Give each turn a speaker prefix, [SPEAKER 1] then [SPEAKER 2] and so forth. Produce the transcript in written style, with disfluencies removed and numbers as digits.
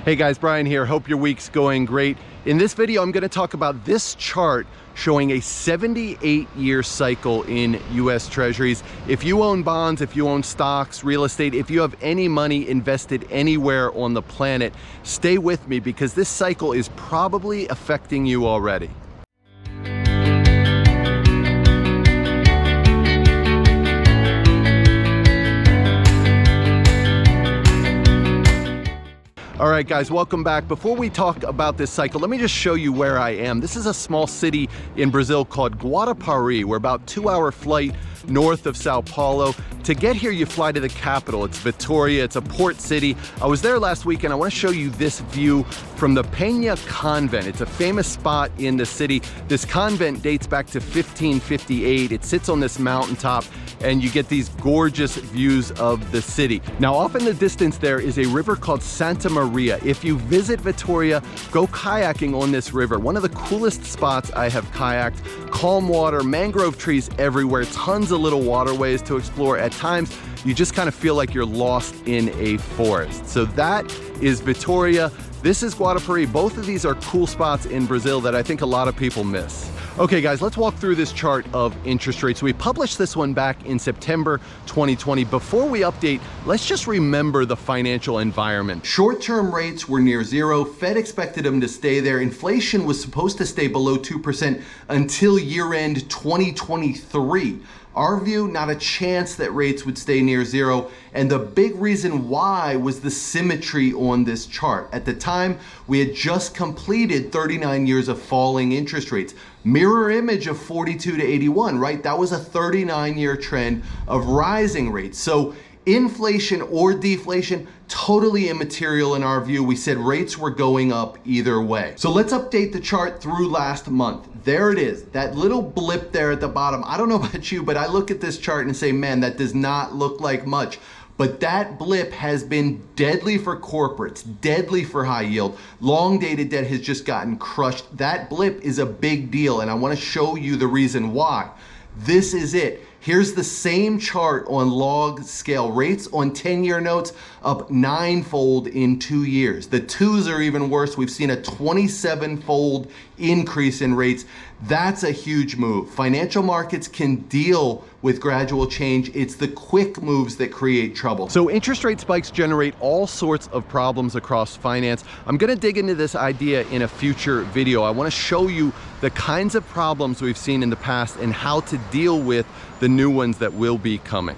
[SPEAKER 1] Hey guys, Brian here. Hope your week's going great. In this video, I'm going to talk about this chart showing a 78-year cycle in US Treasuries. If you own bonds, if you own stocks, real estate, if you have any money invested anywhere on the planet, stay with me because this cycle is probably affecting you already. All right, guys, welcome back. Before we talk about this cycle, let me just show you where I am. This is a small city in Brazil called Guatapari. We're about a 2-hour flight north of Sao Paulo. To get here, you fly to the capital. It's Vitória. It's a port city. I was there last week, and I want to show you this view from the Peña Convent. It's a famous spot in the city. This convent dates back to 1558. It sits on this mountaintop, and you get these gorgeous views of the city. Now, off in the distance there is a river called Santa Maria. If you visit Vitória, go kayaking on this river. One of the coolest spots I have kayaked. Calm water, mangrove trees everywhere, tons of little waterways to explore. At times, you just kind of feel like you're lost in a forest. So that is Vitória. This is Guatapari. Both of these are cool spots in Brazil that I think a lot of people miss. Okay guys, let's walk through this chart of interest rates. We published this one back in September 2020. Before we update, let's just remember the financial environment. Short-term rates were near zero. Fed expected them to stay there. Inflation was supposed to stay below 2% until year-end 2023. Our view, not a chance that rates would stay near zero. And the big reason why was the symmetry on this chart. At the time, we had just completed 39 years of falling interest rates. Mirror image of 42 to 81, right? That was a 39-year trend of rising rates. So inflation or deflation, totally immaterial in our view. We said rates were going up either way. So let's update the chart through last month. There it is, that little blip there at the bottom. I don't know about you, but I look at this chart and say, man, that does not look like much. But that blip has been deadly for corporates, deadly for high yield. Long dated debt has just gotten crushed. That blip is a big deal, and I want to show you the reason why. This is it. Here's the same chart on log scale. Rates on 10-year notes up 9-fold in 2 years. The twos are even worse. We've seen a 27-fold increase in rates. That's a huge move. Financial markets can deal with gradual change. It's the quick moves that create trouble. So interest rate spikes generate all sorts of problems across finance. I'm going to dig into this idea in a future video. I want to show you the kinds of problems we've seen in the past and how to deal with the new ones that will be coming.